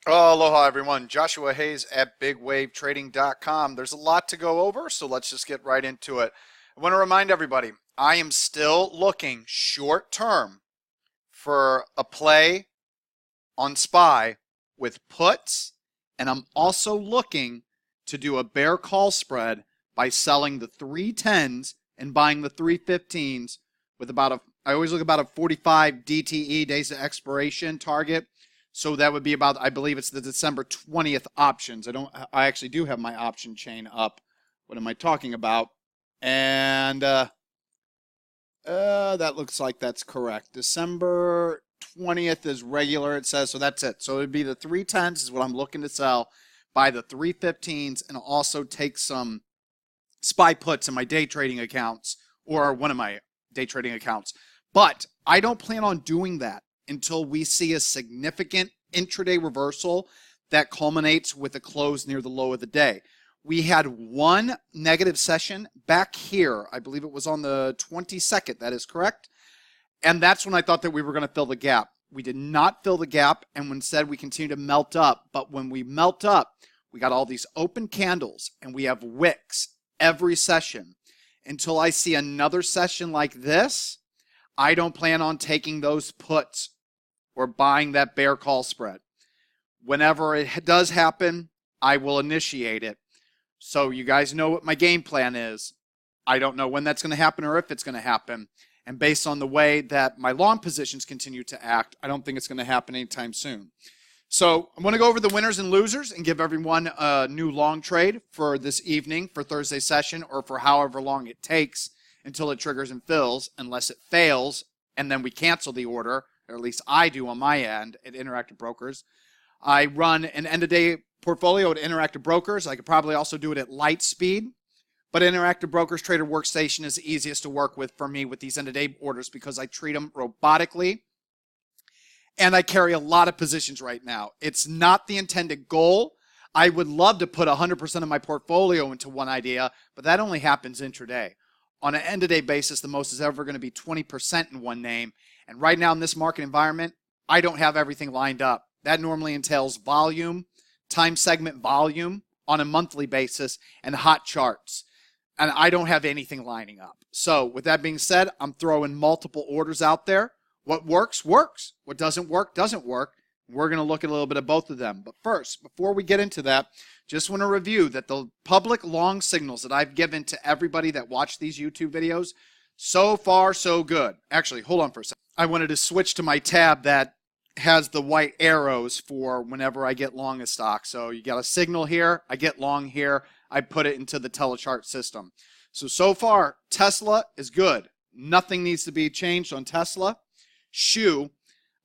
Oh, aloha everyone. Joshua Hayes at BigWaveTrading.com. There's a lot to go over, so let's just get right into it. I want to remind everybody, I am still looking short term for a play on SPY with puts, and I'm also looking to do a bear call spread by selling the 310s and buying the 315s with I always look about a 45 DTE, days to expiration target. So that would be about, I believe it's the December 20th options. I actually do have my option chain up. What am I talking about? And that looks like that's correct. December 20th is regular, it says, so that's it. So it would be the 310s is what I'm looking to sell, buy the 315s, and also take some SPY puts in my day trading accounts, or one of my day trading accounts. But I don't plan on doing that until we see a significant intraday reversal that culminates with a close near the low of the day. We had one negative session back here. I believe it was on the 22nd. That is correct. And that's when I thought that we were going to fill the gap. We did not fill the gap, and instead we continue to melt up. But when we melt up, we got all these open candles, and we have wicks every session. Until I see another session like this, I don't plan on taking those puts or buying that bear call spread. Whenever it does happen, I will initiate it. So you guys know what my game plan is. I don't know when that's going to happen or if it's going to happen. And based on the way that my long positions continue to act, I don't think it's going to happen anytime soon. So I'm going to go over the winners and losers and give everyone a new long trade for this evening, for Thursday session, or for however long it takes until it triggers and fills, unless it fails, and then we cancel the order, or at least I do on my end at Interactive Brokers. I run an end-of-day portfolio at Interactive Brokers. I could probably also do it at light speed, but Interactive Brokers Trader Workstation is the easiest to work with for me with these end-of-day orders because I treat them robotically, and I carry a lot of positions right now. It's not the intended goal. I would love to put 100% of my portfolio into one idea, but that only happens intraday. On an end-of-day basis, the most is ever going to be 20% in one name. And right now in this market environment, I don't have everything lined up. That normally entails volume, time segment volume on a monthly basis, and hot charts. And I don't have anything lining up. So with that being said, I'm throwing multiple orders out there. What works, works. What doesn't work, doesn't work. We're going to look at a little bit of both of them. But first, before we get into that, just want to review that the public long signals that I've given to everybody that watched these YouTube videos, so far, so good. Actually, hold on for a second. I wanted to switch to my tab that has the white arrows for whenever I get long a stock. So you got a signal here, I get long here, I put it into the telechart system. So far, Tesla is good. Nothing needs to be changed on Tesla. SHOO,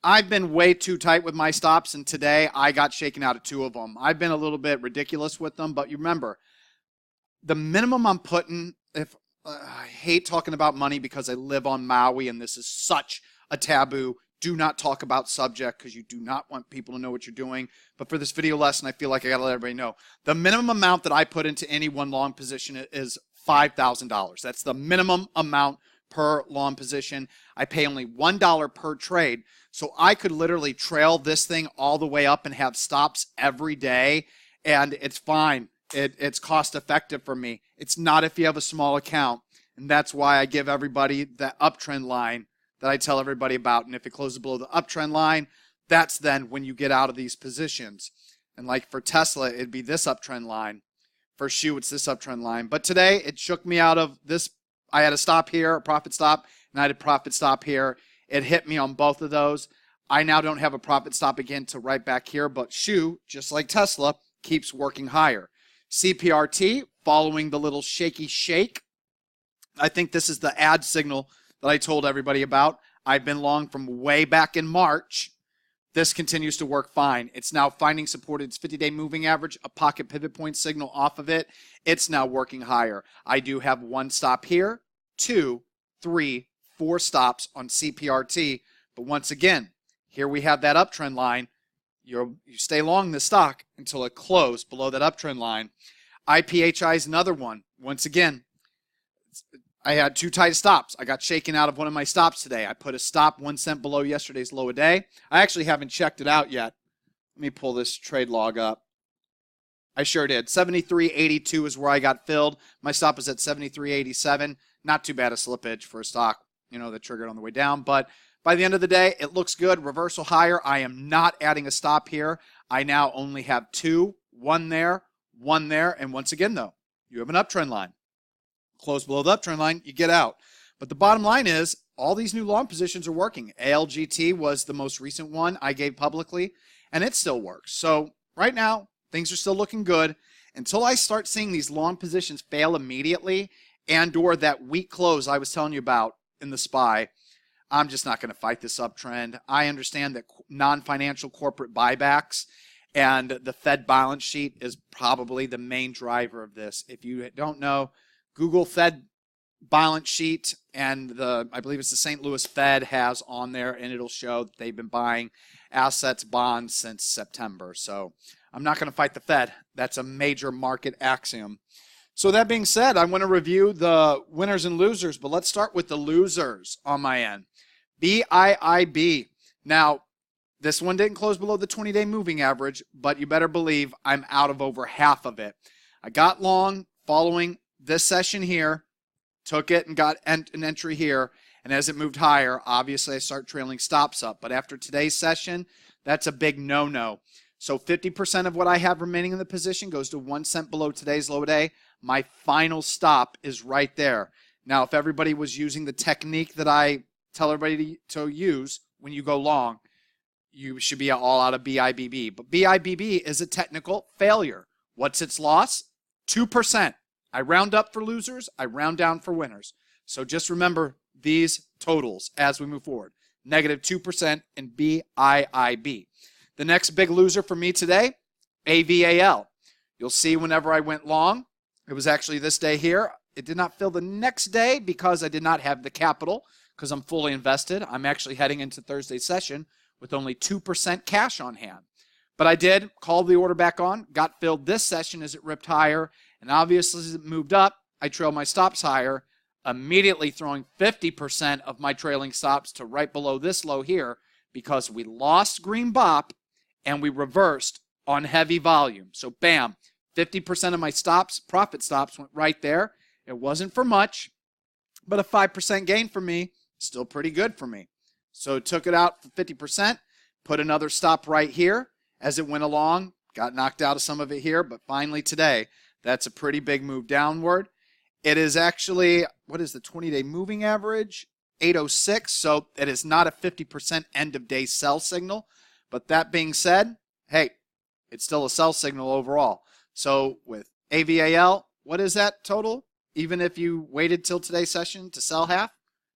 I've been way too tight with my stops, and today I got shaken out of two of them. I've been a little bit ridiculous with them, but you remember, the minimum I'm putting, I hate talking about money because I live on Maui, and this is such a taboo. Do not talk about subject because you do not want people to know what you're doing. But for this video lesson, I feel like I got to let everybody know. The minimum amount that I put into any one long position is $5,000. That's the minimum amount per long position. I pay only $1 per trade. So I could literally trail this thing all the way up and have stops every day, and it's fine. It's cost effective for me. It's not if you have a small account, and that's why I give everybody that uptrend line that I tell everybody about. And if it closes below the uptrend line, that's then when you get out of these positions. And like for Tesla, it'd be this uptrend line. For SHOO, it's this uptrend line. But today, it shook me out of this. I had a stop here, a profit stop, and I had a profit stop here. It hit me on both of those. I now don't have a profit stop again to right back here, but SHOO, just like Tesla, keeps working higher. CPRT, following the little shaky shake. I think this is the ad signal that I told everybody about. I've been long from way back in March. This continues to work fine. It's now finding support. Its 50-day moving average, a pocket pivot point signal off of it. It's now working higher. I do have one stop here, 2, 3, 4 stops on CPRT. But once again, here we have that uptrend line. You stay long the stock until it closed below that uptrend line. IPHI is another one. Once again, I had two tight stops. I got shaken out of one of my stops today. I put a stop 1 cent below yesterday's low a day. I actually haven't checked it out yet. Let me pull this trade log up. I sure did. 73.82 is where I got filled. My stop is at 73.87. Not too bad a slippage for a stock, that triggered on the way down. But by the end of the day, it looks good. Reversal higher. I am not adding a stop here. I now only have two, one there. And once again, though, you have an uptrend line. Close below the uptrend line, you get out. But the bottom line is all these new long positions are working. ALGT was the most recent one I gave publicly, and it still works. So right now, things are still looking good until I start seeing these long positions fail immediately and or that weak close I was telling you about in the SPY. I'm just not going to fight this uptrend. I understand that non-financial corporate buybacks and the Fed balance sheet is probably the main driver of this. If you don't know, Google Fed balance sheet and I believe it's the St. Louis Fed has on there, and it'll show that they've been buying assets, bonds since September. So I'm not going to fight the Fed. That's a major market axiom. So that being said, I want to review the winners and losers, but let's start with the losers on my end. BIIB. Now, this one didn't close below the 20-day moving average, but you better believe I'm out of over half of it. I got long following this session here, took it and got an entry here, and as it moved higher, obviously I start trailing stops up. But after today's session, that's a big no-no. So 50% of what I have remaining in the position goes to 1 cent below today's low day. My final stop is right there. Now, if everybody was using the technique that I tell everybody to use when you go long, you should be all out of BIBB. But BIBB is a technical failure. What's its loss? 2%. I round up for losers. I round down for winners. So just remember these totals as we move forward. Negative 2% in BIIB. The next big loser for me today, AVAL. You'll see whenever I went long, it was actually this day here. It did not fill the next day because I did not have the capital because I'm fully invested. I'm actually heading into Thursday's session with only 2% cash on hand. But I did call the order back on, got filled this session as it ripped higher, and obviously as it moved up, I trailed my stops higher, immediately throwing 50% of my trailing stops to right below this low here because we lost green bop and we reversed on heavy volume. So bam, 50% of my stops, profit stops, went right there. It wasn't for much, but a 5% gain for me, still pretty good for me. So took it out for 50%, put another stop right here. As it went along, got knocked out of some of it here, but finally today, that's a pretty big move downward. It is actually, what is the 20-day moving average? 806, so it is not a 50% end-of-day sell signal. But that being said, hey, it's still a sell signal overall. So with AVAL, what is that total? Even if you waited till today's session to sell half,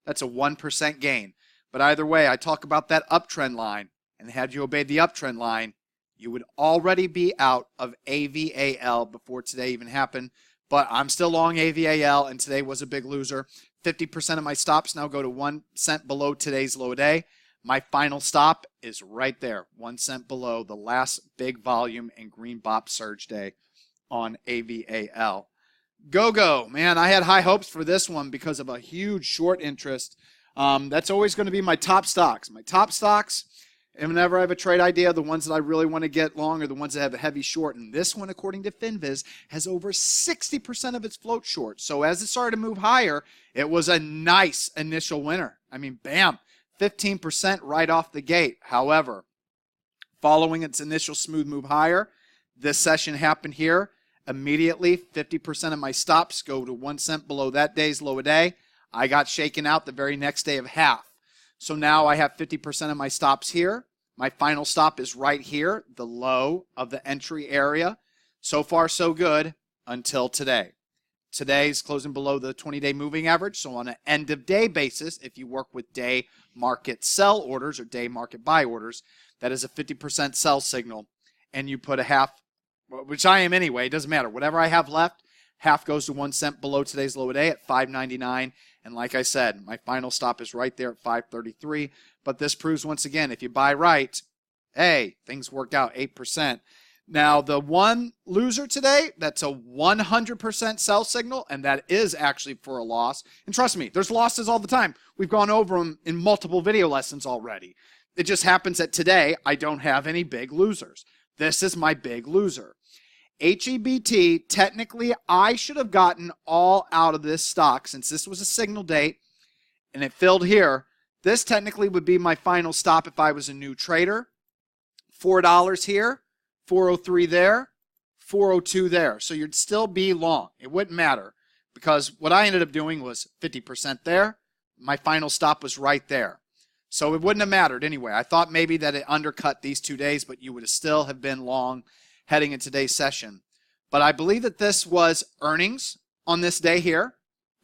that's a 1% gain. But either way, I talk about that uptrend line, and had you obeyed the uptrend line, you would already be out of AVAL before today even happened. But I'm still long AVAL, and today was a big loser. 50% of my stops now go to 1 cent below today's low day. My final stop is right there, 1 cent below the last big volume and green bop surge day on AVAL. GoGo, man, I had high hopes for this one because of a huge short interest. That's always going to be my top stocks. My top stocks, and whenever I have a trade idea, the ones that I really want to get long are the ones that have a heavy short. And this one, according to FinViz, has over 60% of its float short. So as it started to move higher, it was a nice initial winner. I mean, bam, 15% right off the gate. However, following its initial smooth move higher, this session happened here. Immediately, 50% of my stops go to 1 cent below that day's low a day. I got shaken out the very next day of half. So now I have 50% of my stops here. My final stop is right here, the low of the entry area. So far, so good until today. Today's closing below the 20-day moving average. So on an end-of-day basis, if you work with day market sell orders or day market buy orders, that is a 50% sell signal. And you put a half, which I am anyway, it doesn't matter. Whatever I have left, half goes to 1 cent below today's low day at $5.99. And like I said, my final stop is right there at $5.33. But this proves once again, if you buy right, hey, things work out 8%. Now, the one loser today, that's a 100% sell signal, and that is actually for a loss. And trust me, there's losses all the time. We've gone over them in multiple video lessons already. It just happens that today I don't have any big losers. This is my big loser. HEBT, technically, I should have gotten all out of this stock since this was a signal date and it filled here. This technically would be my final stop if I was a new trader. $4 here, 403 there, 402 there. So you'd still be long. It wouldn't matter because what I ended up doing was 50% there. My final stop was right there. So it wouldn't have mattered anyway. I thought maybe that it undercut these 2 days, but you would still have been long heading into today's session. But I believe that this was earnings on this day here,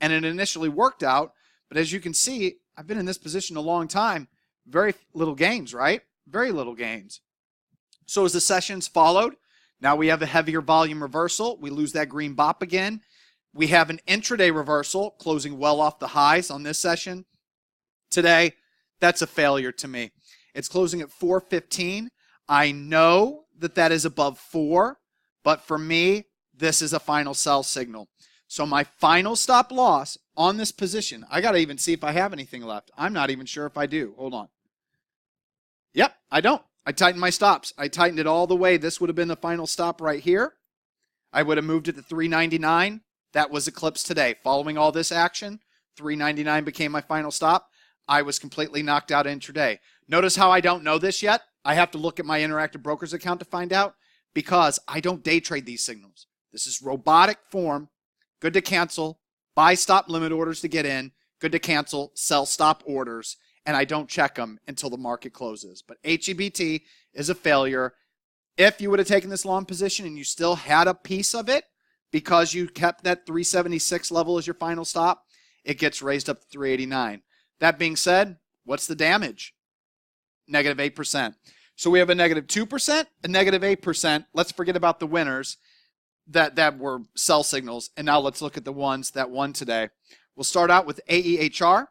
and it initially worked out. But as you can see, I've been in this position a long time. Very little gains, right? Very little gains. So as the sessions followed, now we have a heavier volume reversal. We lose that green bop again. We have an intraday reversal, closing well off the highs on this session. Today, that's a failure to me. It's closing at 415. I know that that is above 4, but for me, this is a final sell signal. So my final stop loss on this position, I got to even see if I have anything left. I'm not even sure if I do. Hold on. Yep, I don't. I tightened my stops. I tightened it all the way. This would have been the final stop right here. I would have moved it to 399. That was eclipsed today. Following all this action, 399 became my final stop. I was completely knocked out intraday. Notice how I don't know this yet? I have to look at my Interactive Brokers account to find out because I don't day trade these signals. This is robotic form. Good to cancel. Buy stop limit orders to get in. Good to cancel. Sell stop orders. And I don't check them until the market closes. But HEBT is a failure. If you would have taken this long position and you still had a piece of it because you kept that 376 level as your final stop, it gets raised up to 389. That being said, what's the damage? Negative 8%. So we have a negative 2%, a negative 8%. Let's forget about the winners that were sell signals. And now let's look at the ones that won today. We'll start out with AEHR.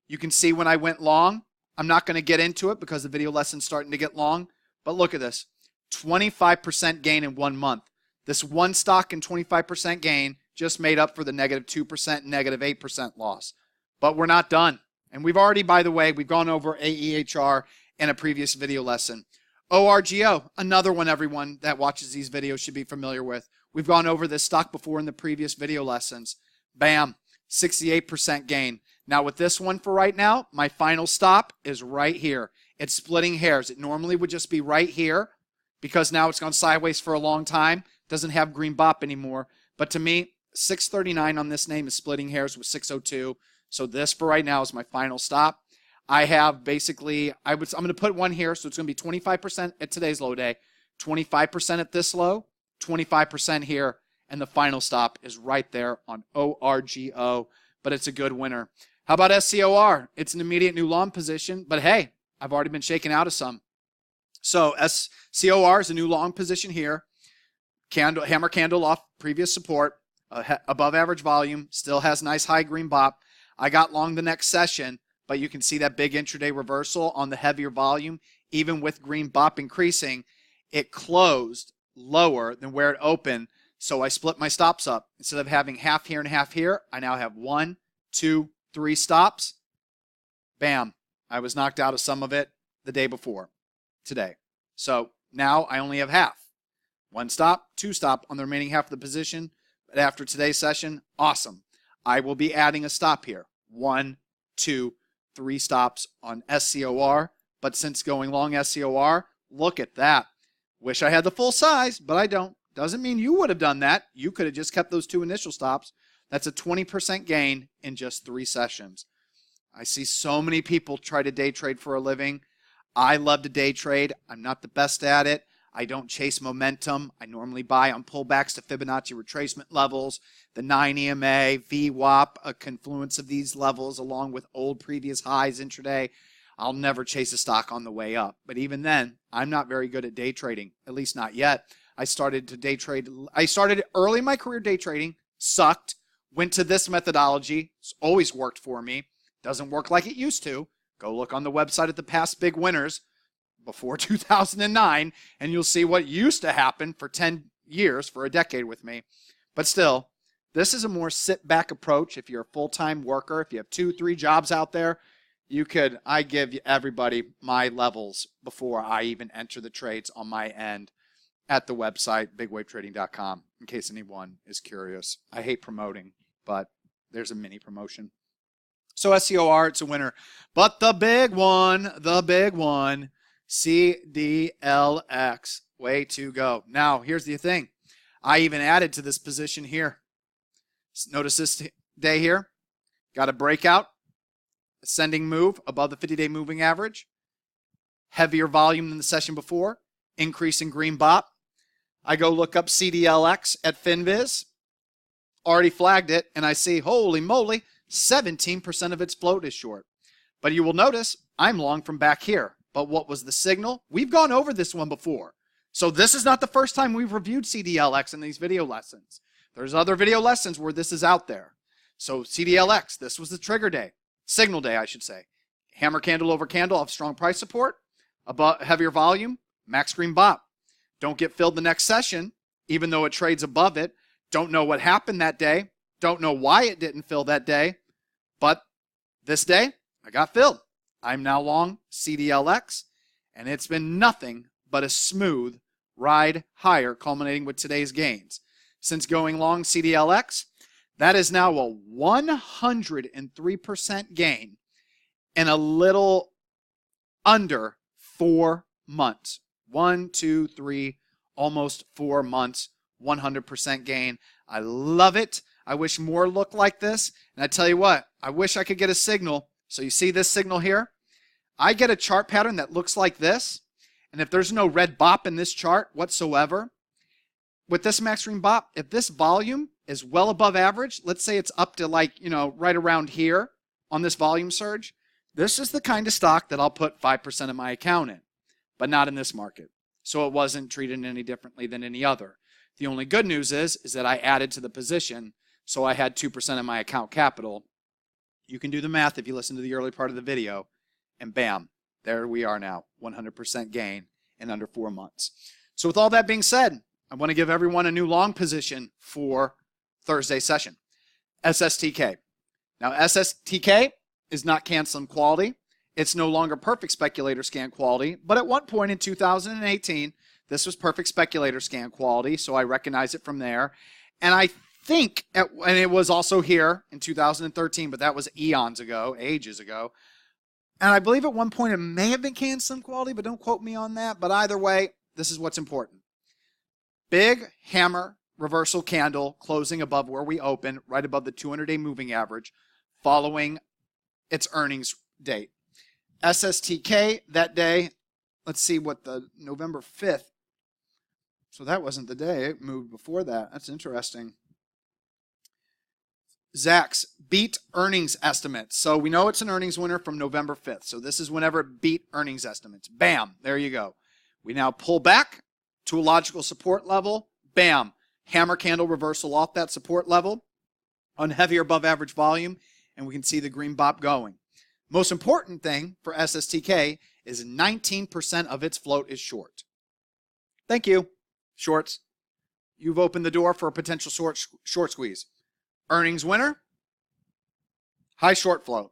You can see when I went long, I'm not going to get into it because the video lesson's starting to get long. But look at this, 25% gain in 1 month. This one stock and 25% gain just made up for the negative 2%, negative 8% loss. But we're not done. And we've already, by the way, we've gone over AEHR in a previous video lesson. ORGO, another one everyone that watches these videos should be familiar with. We've gone over this stock before in the previous video lessons. Bam, 68% gain. Now with this one for right now, my final stop is right here. It's splitting hairs. It normally would just be right here because now it's gone sideways for a long time. Doesn't have green bop anymore. But to me, 639 on this name is splitting hairs with 602. So this for right now is my final stop. I have basically, I'm going to put one here. So it's going to be 25% at today's low day, 25% at this low, 25% here. And the final stop is right there on ORGO. But it's a good winner. How about SCOR? It's an immediate new long position. But hey, I've already been shaken out of some. So SCOR is a new long position here. Candle, hammer candle off previous support. Above average volume. Still has nice high green bop. I got long the next session, but you can see that big intraday reversal on the heavier volume. Even with green bop increasing, it closed lower than where it opened. So I split my stops up. Instead of having half here and half here, I now have 1, 2, 3 stops. Bam. I was knocked out of some of it the day before today. So now I only have half. 1 stop, 2 stop on the remaining half of the position. But after today's session, awesome. I will be adding a stop here. 1, 2, 3 stops on SCOR. But since going long SCOR, look at that. Wish I had the full size, but I don't. Doesn't mean you would have done that. You could have just kept those 2 initial stops. That's a 20% gain in just 3 sessions. I see so many people try to day trade for a living. I love to day trade. I'm not the best at it. I don't chase momentum. I normally buy on pullbacks to Fibonacci retracement levels, the 9 EMA, VWAP, a confluence of these levels along with old previous highs intraday. I'll never chase a stock on the way up. But even then, I'm not very good at day trading, at least not yet. I started to day trade. I started early in my career day trading, sucked, went to this methodology. It's always worked for me. Doesn't work like it used to. Go look on the website at the past big winners before 2009, and you'll see what used to happen for 10 years, for a decade with me. But still, this is a more sit-back approach. If you're a full-time worker, if you have 2, 3 jobs out there, I give everybody my levels before I even enter the trades on my end. at the website, bigwavetrading.com, in case anyone is curious. I hate promoting, but there's a mini promotion. So SCOR, it's a winner. But the big one, CDLX, way to go. Now, here's the thing. I even added to this position here. Notice this day here. Got a breakout, ascending move above the 50-day moving average. Heavier volume than the session before. Increase in green bop. I go look up CDLX at FinViz. Already flagged it, and I see, holy moly, 17% of its float is short. But you will notice I'm long from back here. But what was the signal? We've gone over this one before. So this is not the first time we've reviewed CDLX in these video lessons. There's other video lessons where this is out there. So CDLX, this was the trigger day. Signal day, I should say. Hammer candle over candle of strong price support. Above, heavier volume, max green bop. Don't get filled the next session, even though it trades above it. Don't know what happened that day. Don't know why it didn't fill that day. But this day, I got filled. I'm now long CDLX, and it's been nothing but a smooth ride higher, culminating with today's gains. Since going long CDLX, that is now a 103% gain in a little under 4 months. 1, 2, 3, almost 4 months, 100% gain. I love it. I wish more looked like this. And I tell you what, I wish I could get a signal. So you see this signal here? I get a chart pattern that looks like this. And if there's no red bop in this chart whatsoever, with this max green bop, if this volume is well above average, let's say it's up to like, right around here on this volume surge, this is the kind of stock that I'll put 5% of my account in, but not in this market. So it wasn't treated any differently than any other. The only good news is that I added to the position, so I had 2% of my account capital. You can do the math if you listen to the early part of the video, and bam, there we are now, 100% gain in under 4 months. So with all that being said, I want to give everyone a new long position for Thursday session. SSTK. Now SSTK is not canceling quality. It's no longer perfect speculator scan quality, but at one point in 2018, this was perfect speculator scan quality, so I recognize it from there. And I think, and it was also here in 2013, but that was eons ago, ages ago. And I believe at one point it may have been canceling quality, but don't quote me on that. But either way, this is what's important. Big hammer reversal candle closing above where we open, right above the 200-day moving average, following its earnings date. SSTK that day, let's see what the November 5th. So that wasn't the day. It moved before that. That's interesting. Zacks beat earnings estimates. So we know it's an earnings winner from November 5th. So this is whenever it beat earnings estimates. Bam, there you go. We now pull back to a logical support level. Bam, hammer candle reversal off that support level on heavier above average volume, and we can see the green bop going. Most important thing for SSTK is 19% of its float is short. Thank you, shorts. You've opened the door for a potential short squeeze. Earnings winner, high short float.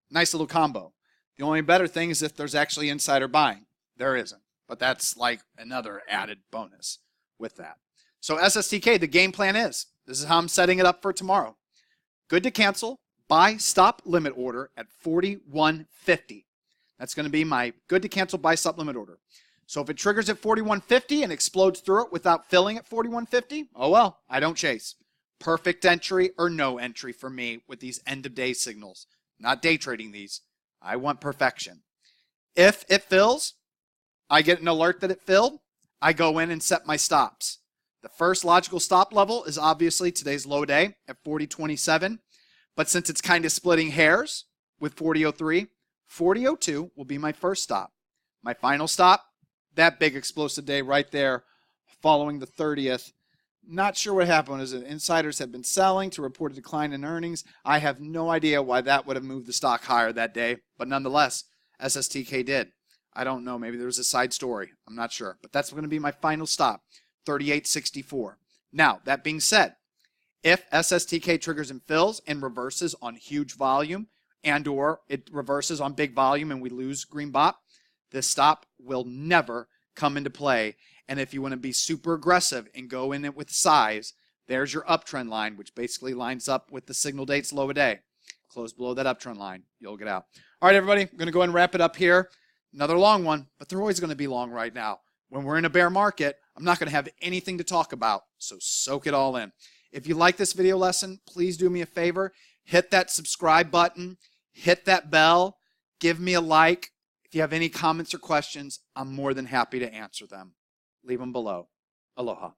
Nice little combo. The only better thing is if there's actually insider buying. There isn't, but that's like another added bonus with that. So SSTK, the game plan is, this is how I'm setting it up for tomorrow. Good to cancel, buy stop limit order at 41.50. That's going to be my good to cancel buy stop limit order. So if it triggers at 41.50 and explodes through it without filling at 41.50, oh well, I don't chase. Perfect entry or no entry for me with these end of day signals. Not day trading these. I want perfection. If it fills, I get an alert that it filled. I go in and set my stops. The first logical stop level is obviously today's low day at 40.27. But since it's kind of splitting hairs with 40.03, 40.02 will be my first stop. My final stop, that big explosive day right there following the 30th. Not sure what happened. Is it insiders have been selling to report a decline in earnings? I have no idea why that would have moved the stock higher that day. But nonetheless, SSTK did. I don't know. Maybe there was a side story. I'm not sure. But that's going to be my final stop, 38.64. Now, that being said, if SSTK triggers and fills and reverses on huge volume and or it reverses on big volume and we lose green bop, this stop will never come into play. And if you want to be super aggressive and go in it with size, there's your uptrend line, which basically lines up with the signal date's low a day. Close below that uptrend line, you'll get out. All right, everybody, I'm going to go ahead and wrap it up here. Another long one, but they're always going to be long right now. When we're in a bear market, I'm not going to have anything to talk about, so soak it all in. If you like this video lesson, please do me a favor. Hit that subscribe button, hit that bell, give me a like. If you have any comments or questions, I'm more than happy to answer them. Leave them below. Aloha.